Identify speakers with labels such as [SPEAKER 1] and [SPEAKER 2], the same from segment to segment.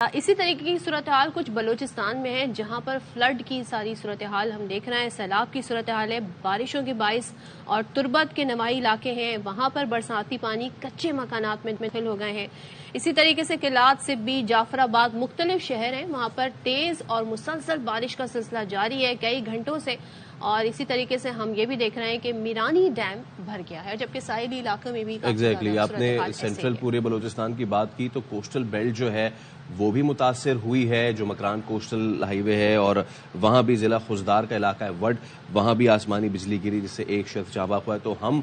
[SPEAKER 1] اسی طریقے کی صورتحال کچھ بلوچستان میں ہے جہاں پر فلڈ کی ساری صورتحال ہم دیکھ رہے ہیں، سیلاب کی صورتحال ہے، بارشوں کے باعث اور تربت کے نوائی علاقے ہیں، وہاں پر برساتی پانی کچے مکانات میں داخل ہو گئے ہیں۔ اسی طریقے سے کلات، سبی، جعفر آباد مختلف شہر ہیں، وہاں پر تیز اور مسلسل بارش کا سلسلہ جاری ہے کئی گھنٹوں سے، اور اسی طریقے سے ہم یہ بھی دیکھ رہے ہیں کہ میرانی ڈیم بھر گیا ہے، جبکہ ساحلی علاقوں میں بھی
[SPEAKER 2] ایگزیکٹلی آپ نے سینٹرل پورے بلوچستان کی بات کی تو کوسٹل بیلٹ جو ہے وہ بھی متاثر ہوئی ہے، جو مکران کوسٹل ہائی وے ہے، اور وہاں بھی ضلع خزدار کا علاقہ ہے وڈ، وہاں بھی آسمانی بجلی گری جس سے ایک شخص جاں بحق ہوا ہے۔ تو ہم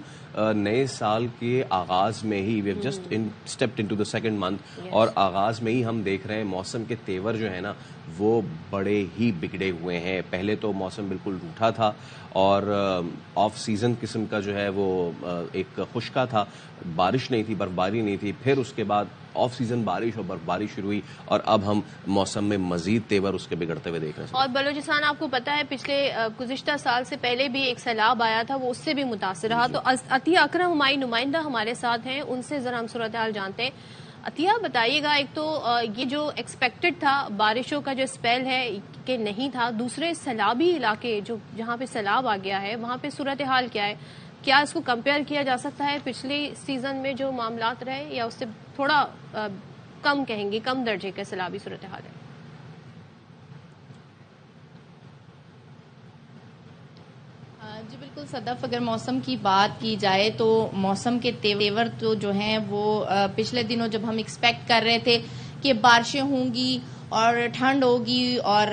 [SPEAKER 2] نئے سال کے آغاز میں ہی we have just stepped into the second month, اور آغاز میں ہی ہم دیکھ رہے ہیں موسم کے تیور جو ہے نا وہ بڑے ہی بگڑے ہوئے ہیں۔ پہلے تو موسم بالکل روٹھا تھا اور آف سیزن قسم کا جو ہے وہ ایک خشکا تھا، بارش نہیں تھی، برف باری نہیں تھی، پھر اس کے بعد آف سیزن بارش اور برف باری شروع ہوئی، اور اب ہم موسم میں مزید تیور اس کے بگڑتے ہوئے دیکھ رہے ہیں۔
[SPEAKER 1] اور بلوچستان آپ کو پتا ہے پچھلے گزشتہ سال سے پہلے بھی ایک سیلاب آیا تھا، وہ اس سے بھی متاثر رہا۔ تو عطیہ اکرم ہماری نمائندہ ہمارے ساتھ ہیں، ان سے ذرا ہم صورتحال جانتے ہیں۔ عطیہ بتائیے گا، ایک تو یہ جو ایکسپیکٹڈ تھا بارشوں کا جو اسپیل ہے کہ نہیں تھا، دوسرے سیلابی علاقے جو جہاں پہ سیلاب آ گیا ہے وہاں پہ صورتحال کیا ہے؟ کیا اس کو کمپیئر کیا جا سکتا ہے پچھلی سیزن میں جو معاملات رہے، یا اس سے تھوڑا کم کہیں گے، کم درجے کا سیلابی صورتحال ہے؟
[SPEAKER 3] جی بالکل صدف، اگر موسم کی بات کی جائے تو موسم کے تیور تو جو ہیں وہ پچھلے دنوں جب ہم ایکسپیکٹ کر رہے تھے کہ بارشیں ہوں گی اور ٹھنڈ ہوگی اور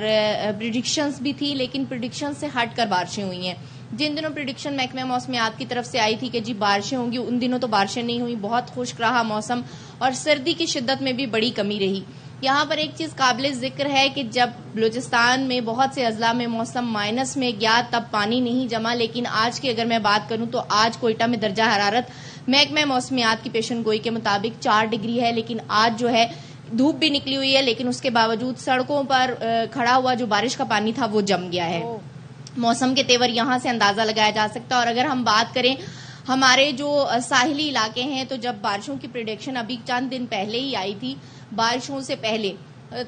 [SPEAKER 3] پریڈکشنز بھی تھی، لیکن پریڈکشن سے ہٹ کر بارشیں ہوئی ہیں۔ جن دنوں پریڈکشن محکمہ موسمیات کی طرف سے آئی تھی کہ جی بارشیں ہوں گی، ان دنوں تو بارشیں نہیں ہوئی، بہت خشک رہا موسم، اور سردی کی شدت میں بھی بڑی کمی رہی۔ یہاں پر ایک چیز قابل ذکر ہے کہ جب بلوچستان میں بہت سے اضلاع میں موسم مائنس میں گیا تب پانی نہیں جما، لیکن آج کی اگر میں بات کروں تو آج کوئٹہ میں درجہ حرارت محکمہ موسمیات کی پیشن گوئی کے مطابق 4 ڈگری ہے، لیکن آج جو ہے دھوپ بھی نکلی ہوئی ہے، لیکن اس کے باوجود سڑکوں پر کھڑا ہوا جو بارش کا پانی تھا وہ جم گیا ہے۔ موسم کے تیور یہاں سے اندازہ لگایا جا سکتا ہے۔ اور اگر ہم بات کریں ہمارے جو ساحلی علاقے ہیں، تو جب بارشوں کی پریڈکشن ابھی چند دن پہلے ہی آئی تھی، بارشوں سے پہلے،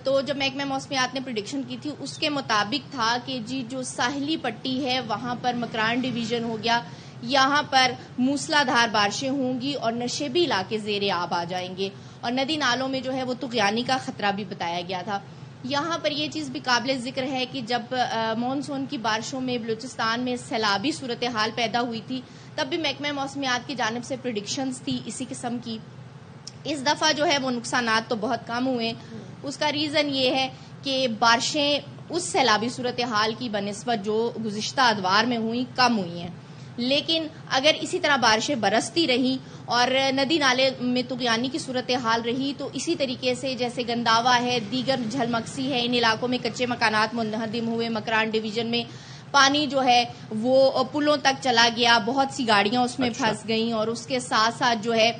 [SPEAKER 3] تو جب محکمہ موسمیات نے پریڈکشن کی تھی اس کے مطابق تھا کہ جی جو ساحلی پٹی ہے وہاں پر مکران ڈویژن ہو گیا، یہاں پر موسلا دھار بارشیں ہوں گی اور نشیبی علاقے زیر آب آ جائیں گے، اور ندی نالوں میں جو ہے وہ طغیانی کا خطرہ بھی بتایا گیا تھا۔ یہاں پر یہ چیز بھی قابل ذکر ہے کہ جب مانسون کی بارشوں میں بلوچستان میں سیلابی صورتحال پیدا ہوئی تھی، تب بھی محکمہ موسمیات کی جانب سے پریڈکشنز تھی اسی قسم کی۔ اس دفعہ جو ہے وہ نقصانات تو بہت کم ہوئے، اس کا ریزن یہ ہے کہ بارشیں اس سیلابی صورتحال کی بنسبت جو گزشتہ ادوار میں ہوئی کم ہوئی ہیں، لیکن اگر اسی طرح بارشیں برستی رہی اور ندی نالے میں طغیانی کی صورتحال رہی تو اسی طریقے سے جیسے گنداوا ہے، دیگر جھلمکسی ہے، ان علاقوں میں کچے مکانات منہدم ہوئے، مکران ڈویژن میں پانی جو ہے وہ پلوں تک چلا گیا، بہت سی گاڑیاں اس میں پھنس گئیں، اور اس کے ساتھ ساتھ جو ہے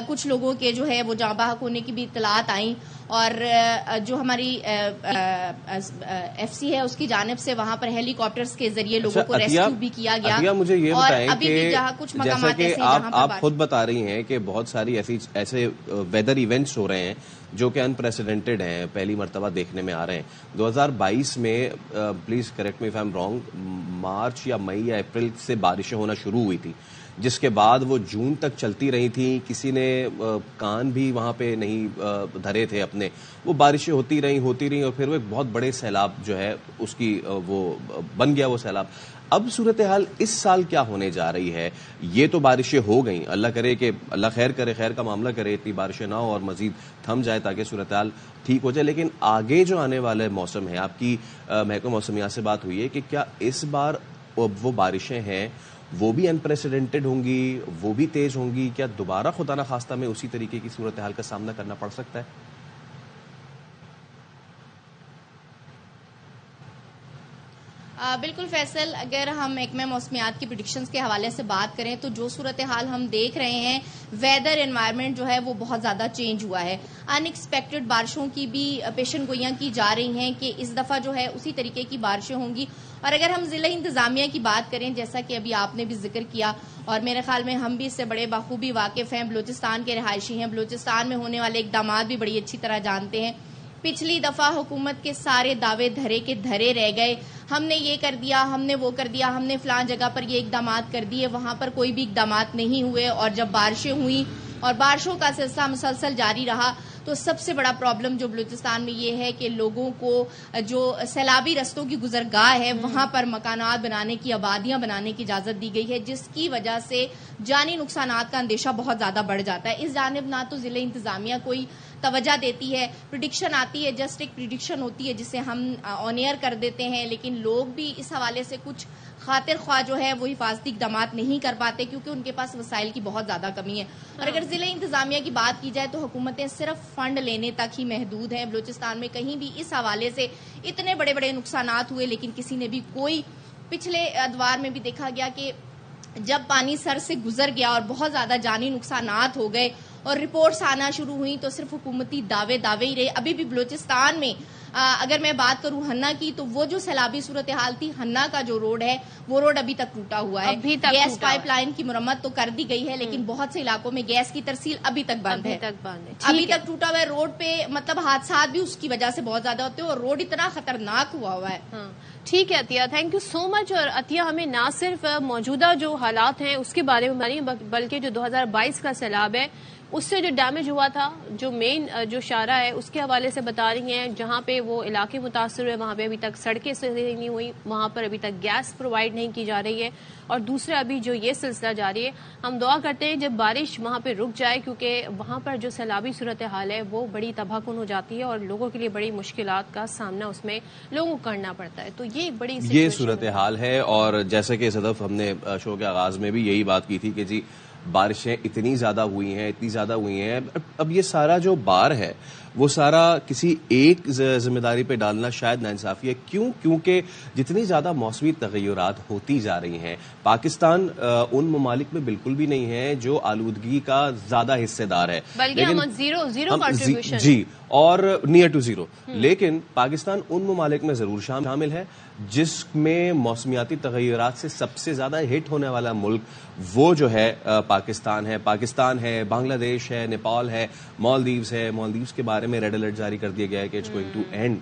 [SPEAKER 3] کچھ لوگوں کے جو ہے وہ جاں بحق ہونے کی بھی اطلاعات آئیں، اور جو ہماری ایف سی ہے اس کی جانب سے وہاں پر ہیلی کاپٹرز کے ذریعے لوگوں کو ریسکیو بھی کیا گیا۔
[SPEAKER 2] مجھے یہ بتائیں کہ جیسا کہ آپ خود بتا رہی ہیں کہ بہت ساری ایسے ویدر ایونٹس ہو رہے ہیں جو کہ انپریسیڈنٹڈ ہیں، پہلی مرتبہ دیکھنے میں آ رہے ہیں۔ 2022 میں please correct me if I am wrong, March یا مئی یا اپریل سے بارشیں ہونا شروع ہوئی تھی، جس کے بعد وہ جون تک چلتی رہی تھیں، کسی نے کان بھی وہاں پہ نہیں دھرے تھے اپنے، وہ بارشیں ہوتی رہیں اور پھر وہ ایک بہت بڑے سیلاب جو ہے اس کی وہ بن گیا وہ سیلاب۔ اب صورتحال اس سال کیا ہونے جا رہی ہے؟ یہ تو بارشیں ہو گئیں، اللہ کرے کہ اللہ خیر کرے، خیر کا معاملہ کرے، اتنی بارشیں نہ ہو اور مزید تھم جائے تاکہ صورتحال ٹھیک ہو جائے، لیکن آگے جو آنے والے موسم ہے، آپ کی محکمہ موسمیات سے بات ہوئی ہے کہ کیا اس بار وہ بارشیں ہیں وہ بھی انپریسیڈنٹڈ ہوں گی، وہ بھی تیز ہوں گی؟ کیا دوبارہ خدا نخواستہ میں اسی طریقے کی صورتحال کا سامنا کرنا پڑ سکتا ہے؟
[SPEAKER 3] بالکل فیصل، اگر ہم محکمہ موسمیات کی پریڈکشنز کے حوالے سے بات کریں تو جو صورتحال ہم دیکھ رہے ہیں، ویدر انوائرمنٹ جو ہے وہ بہت زیادہ چینج ہوا ہے۔ ان ایکسپیکٹڈ بارشوں کی بھی پیشن گوئیاں کی جا رہی ہیں کہ اس دفعہ جو ہے اسی طریقے کی بارشیں ہوں گی۔ اور اگر ہم ضلع انتظامیہ کی بات کریں، جیسا کہ ابھی آپ نے بھی ذکر کیا اور میرے خیال میں ہم بھی اس سے بڑے بخوبی واقف ہیں، بلوچستان کے رہائشی ہیں، بلوچستان میں ہونے والے اقدامات بھی بڑی اچھی طرح جانتے ہیں، پچھلی دفعہ حکومت کے سارے دعوے دھرے کے دھرے رہ گئے. ہم نے یہ کر دیا, ہم نے وہ کر دیا, ہم نے فلاں جگہ پر یہ اقدامات کر دیے, وہاں پر کوئی بھی اقدامات نہیں ہوئے. اور جب بارشیں ہوئیں اور بارشوں کا سلسلہ مسلسل جاری رہا تو سب سے بڑا پرابلم جو بلوچستان میں یہ ہے کہ لوگوں کو جو سیلابی رستوں کی گزرگاہ ہے وہاں پر مکانات بنانے کی, آبادیاں بنانے کی اجازت دی گئی ہے, جس کی وجہ سے جانی نقصانات کا اندیشہ بہت زیادہ بڑھ جاتا ہے. اس جانب نہ تو ضلع انتظامیہ کوئی توجہ دیتی ہے, پریڈکشن آتی ہے, جسٹ ایک پریڈکشن ہوتی ہے جسے ہم آن ایئر کر دیتے ہیں, لیکن لوگ بھی اس حوالے سے کچھ خاطر خواہ جو ہے وہ حفاظتی اقدامات نہیں کر پاتے کیونکہ ان کے پاس وسائل کی بہت زیادہ کمی ہے. اور اگر ضلع انتظامیہ کی بات کی جائے تو حکومتیں صرف فنڈ لینے تک ہی محدود ہیں. بلوچستان میں کہیں بھی اس حوالے سے اتنے بڑے بڑے نقصانات ہوئے لیکن کسی نے بھی کوئی, پچھلے ادوار میں بھی دیکھا گیا کہ جب پانی سر سے گزر گیا اور بہت زیادہ جانی نقصانات ہو گئے اور رپورٹس آنا شروع ہوئیں تو صرف حکومتی دعوے ہی رہے. ابھی بھی بلوچستان میں اگر میں بات کروں ہنہ کی تو وہ جو سیلابی صورتحال تھی, ہنہ کا جو روڈ ہے وہ روڈ ابھی تک ٹوٹا ہوا ہے. گیس پائپ لائن کی مرمت تو کر دی گئی ہے لیکن بہت سے علاقوں میں گیس کی ترسیل ابھی تک بند ہے, ابھی تک ٹوٹا ہوا ہے. روڈ پہ مطلب حادثات بھی اس کی وجہ سے بہت زیادہ ہوتے ہیں اور روڈ اتنا خطرناک ہوا ہے.
[SPEAKER 1] ٹھیک ہے عطیہ, تھینک یو سو مچ. اور عطیہ ہمیں نہ صرف موجودہ جو حالات ہیں اس کے بارے میں نہیں بلکہ جو 2022 کا سیلاب ہے اس سے جو ڈیمیج ہوا تھا, جو مین جو شارع ہے اس کے حوالے سے بتا رہی ہیں. جہاں پہ وہ علاقے متاثر ہوئے وہاں پہ ابھی تک سڑکیں صحیح نہیں ہوئی, وہاں پر ابھی تک گیس پرووائڈ نہیں کی جا رہی ہے, اور دوسرا ابھی جو یہ سلسلہ جاری ہے. ہم دعا کرتے ہیں جب بارش وہاں پہ رک جائے کیونکہ وہاں پر جو سیلابی صورتحال ہے وہ بڑی تباہ کن ہو جاتی ہے اور لوگوں کے لیے بڑی مشکلات کا سامنا اس میں لوگوں کو کرنا پڑتا ہے. تو یہ بڑی
[SPEAKER 2] یہ صورتحال ہے. اور جیسے کہ صدف ہم نے شو کے آغاز میں بھی یہی بات کی تھی کہ جی بارشیں اتنی زیادہ ہوئی ہیں, اب یہ سارا جو بار ہے وہ سارا کسی ایک ذمہ داری پہ ڈالنا شاید ناانصافی ہے. کیونکہ جتنی زیادہ موسمی تغیرات ہوتی جا رہی ہیں, پاکستان ان ممالک میں بالکل بھی نہیں ہے جو آلودگی کا زیادہ حصے دار ہے,
[SPEAKER 1] بلکہ
[SPEAKER 2] جی اور نیئر ٹو زیرو. لیکن پاکستان ان ممالک میں ضرور شامل ہے جس میں موسمیاتی تغیرات سے سب سے زیادہ ہٹ ہونے والا ملک وہ جو ہے پاکستان ہے, بنگلہ دیش ہے, نیپال ہے, مالدیوز ہے. مالدیوز کے بارے میں ریڈ الرٹ جاری کر دیا گیا ہے کہ it's going to end.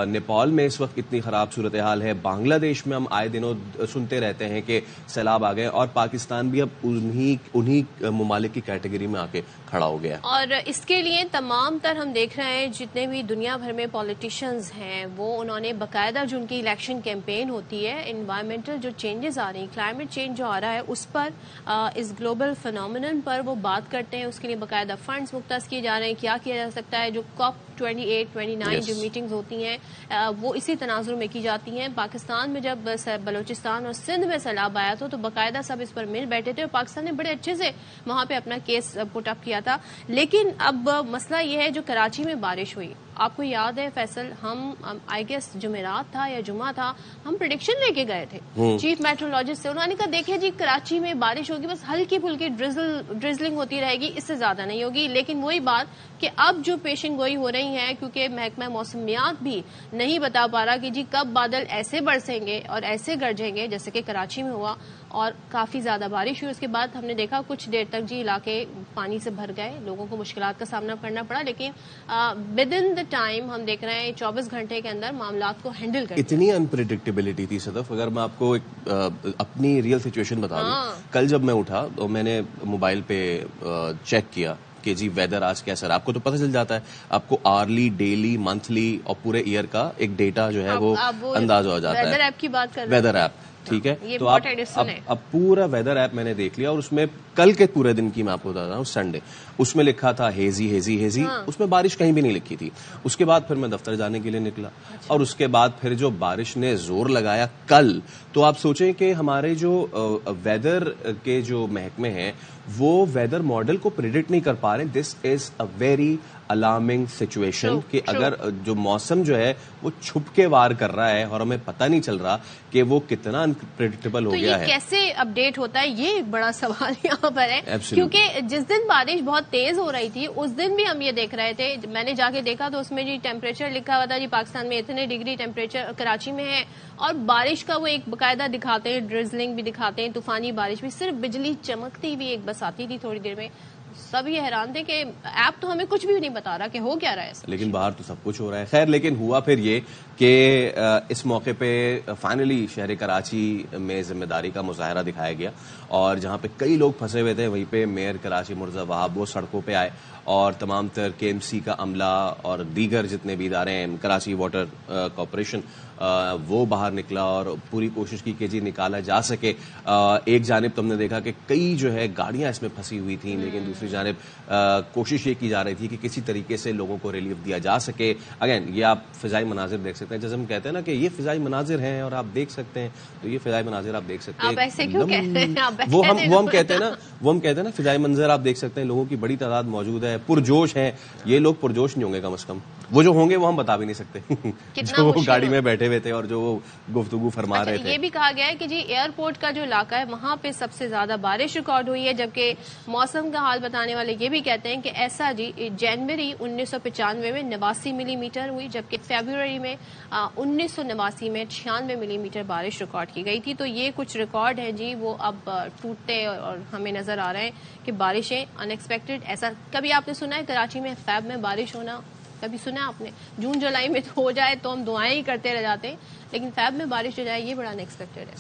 [SPEAKER 2] Nepal میں اس وقت اتنی خراب صورتحال ہے, بنگلہ دیش میں ہم آئے دنوں سنتے رہتے ہیں کہ سیلاب آ گئے, اور پاکستان بھی اب انہی ممالک کی کیٹیگری میں آ کے کھڑا ہو گیا.
[SPEAKER 1] اور اس کے لیے تمام تر ہم دیکھ رہے ہیں جتنے بھی دنیا بھر میں پولیٹیشنز ہیں وہ انہوں نے باقاعدہ جو ان کی الیکشن کیمپین ہوتی ہے, انوائرمنٹل جو چینجز آ رہی ہیں, کلائمیٹ چینج جو آ رہا ہے اس پر, اس گلوبل فینومینن پر وہ بات کرتے ہیں. اس کے لیے باقاعدہ فنڈز مختص کیے جا رہے ہیں, کیا کیا جا سکتا ہے. جو COP 28, 29 جو میٹنگز ہوتی ہیں وہ اسی تناظر میں کی جاتی ہیں. پاکستان میں جب بلوچستان اور سندھ میں سیلاب آیا تھا تو باقاعدہ سب اس پر مل بیٹھے تھے اور پاکستان نے بڑے اچھے سے وہاں پہ اپنا کیس پٹ اپ کیا تھا. لیکن اب مسئلہ یہ ہے جو کراچی میں بارش ہوئی, آپ کو یاد ہے فیصل, ہم آئی گیس جمعرات تھا یا جمعہ تھا, ہم پریڈکشن لے کے گئے تھے چیف میٹرولوجسٹ سے. انہوں نے کہا دیکھیں جی کراچی میں بارش ہوگی, بس ہلکی پھلکی ڈرزلنگ ہوتی رہے گی, اس سے زیادہ نہیں ہوگی. لیکن وہی بات کہ اب جو پیشن گوئی ہو رہی ہے کیونکہ محکمہ موسمیات بھی نہیں بتا پا رہا کہ جی کب بادل ایسے برسیں گے اور ایسے گرجیں گے جیسے کہ کراچی میں ہوا, اور کافی زیادہ بارش ہوئی. اس کے بعد ہم نے دیکھا کچھ دیر تک جی علاقے پانی سے بھر گئے, لوگوں کو مشکلات کا سامنا کرنا پڑا, لیکن ود ان دا ٹائم ہم دیکھ رہے ہیں 24 گھنٹے کے اندر معاملات کو ہینڈل کر.
[SPEAKER 2] اتنی انپریڈکٹیبلٹی تھی صدف. اگر میں آپ کو اپنی ریئل سچویشن بتا دوں, کل جب میں اٹھا تو میں نے موبائل پہ چیک کیا کہ جی ویدر آج کیسا ہے. آپ کو تو پتہ چل جاتا ہے, آپ کو آرلی, ڈیلی, منتھلی اور پورے ایئر کا ایک ڈیٹا جو ہے وہ انداز ہو جاتا ہے.
[SPEAKER 1] ویدر ایپ کی بات کر رہے ہیں,
[SPEAKER 2] ویدر ایپ, ٹھیک ہے. تو اب پورا ویدر ایپ میں نے دیکھ لیا اور اس میں کل کے پورے دن کی میں آپ کو بتا رہا ہوں, سنڈے, اس میں لکھا تھا ہیزی ہیزی ہیزی, اس میں بارش کہیں بھی نہیں لکھی تھی. اس کے بعد پھر میں دفتر جانے کے لیے نکلا اور اس کے بعد پھر جو بارش نے زور لگایا کل, تو آپ سوچیں کہ ہمارے جو ویدر کے جو محکمے ہیں وہ ویدر ماڈل کو پریڈکٹ نہیں کر پا رہے. دس از اے ویری الارمنگ سچویشن کہ اگر جو موسم جو ہے وہ چھپ کے وار کر رہا ہے اور ہمیں پتہ نہیں چل رہا کہ وہ کتنا انپریڈکٹیبل ہو گیا ہے.
[SPEAKER 1] کیسے اپڈیٹ ہوتا ہے, یہ ایک بڑا سوال یہاں پر ہے. کیونکہ جس دن بارش بہت تیز ہو رہی تھی اس دن بھی ہم یہ دیکھ رہے تھے, میں نے جا کے دیکھا تو اس میں جی ٹیمپریچر لکھا ہوا تھا جی پاکستان میں اتنے ڈگری ٹیمپریچر کراچی میں ہے, اور بارش کا وہ ایک باقاعدہ دکھاتے ہیں, ڈرزلنگ بھی دکھاتے ہیں, طوفانی بارش بھی, صرف بجلی چمکتی ہوئی ایک بس آتی تھی تھوڑی دیر میں. سب یہ حیران تھے کہ ایپ تو ہمیں کچھ بھی نہیں بتا رہا کہ ہو کیا رہا ہے،
[SPEAKER 2] لیکن باہر تو سب کچھ ہو رہا ہے. خیر لیکن ہوا پھر یہ کہ اس موقع پہ فائنلی شہر کراچی میں ذمہ داری کا مظاہرہ دکھایا گیا اور جہاں پہ کئی لوگ پھنسے ہوئے تھے وہیں پہ میئر کراچی مرزا وہاب وہ سڑکوں پہ آئے اور تمام تر کے ایم سی کا عملہ اور دیگر جتنے بھی ادارے ہیں، کراچی واٹر کارپوریشن، وہ باہر نکلا اور پوری کوشش کی کہ جی نکالا جا سکے. ایک جانب تم نے دیکھا کہ کئی جو ہے گاڑیاں اس میں پھنسی ہوئی تھیں، لیکن دوسری جانب کوشش یہ کی جا رہی تھی کہ کسی طریقے سے لوگوں کو ریلیف دیا جا سکے. اگین یہ آپ فضائی مناظر دیکھ سکتے ہیں، جیسے ہم کہتے ہیں نا کہ یہ فضائی مناظر ہیں اور آپ دیکھ سکتے ہیں، تو یہ فضائی مناظر آپ دیکھ سکتے ہیں. وہ ہم کہتے ہیں نا فضائی منظر آپ دیکھ سکتے ہیں، لوگوں کی بڑی تعداد موجود ہے، پرجوش ہیں. یہ لوگ پرجوش نہیں ہوں گے، کم از کم وہ جو ہوں گے وہ ہم بتا بھی نہیں سکتے جو وہ گاڑی میں بیٹھے ہوئے تھے اور جو وہ گفتگو فرما رہے تھے.
[SPEAKER 1] یہ بھی کہا گیا ہے کہ جی ایئرپورٹ کا جو علاقہ ہے وہاں پہ سب سے زیادہ بارش ریکارڈ ہوئی ہے، جبکہ موسم کا حال بتانے والے یہ بھی کہتے ہیں کہ ایسا جی جنوری 1995 میں 89 ملی میٹر ہوئی، جبکہ فیبروری میں 1989 میں 96 ملی میٹر بارش ریکارڈ کی گئی تھی. تو یہ کچھ ریکارڈ ہیں جی وہ اب ٹوٹتے اور ہمیں نظر آ رہے ہیں کہ بارشیں ان ایکسپیکٹڈ. ایسا کبھی آپ نے سنا ہے کراچی میں فیب میں بارش ہونا؟ کبھی سنا آپ نے؟ جون جولائی میں تو ہو جائے تو ہم دعائیں ہی کرتے رہ جاتے ہیں، لیکن فیب میں بارش ہو جائے یہ بڑا ان ایکسپیکٹڈ ہے.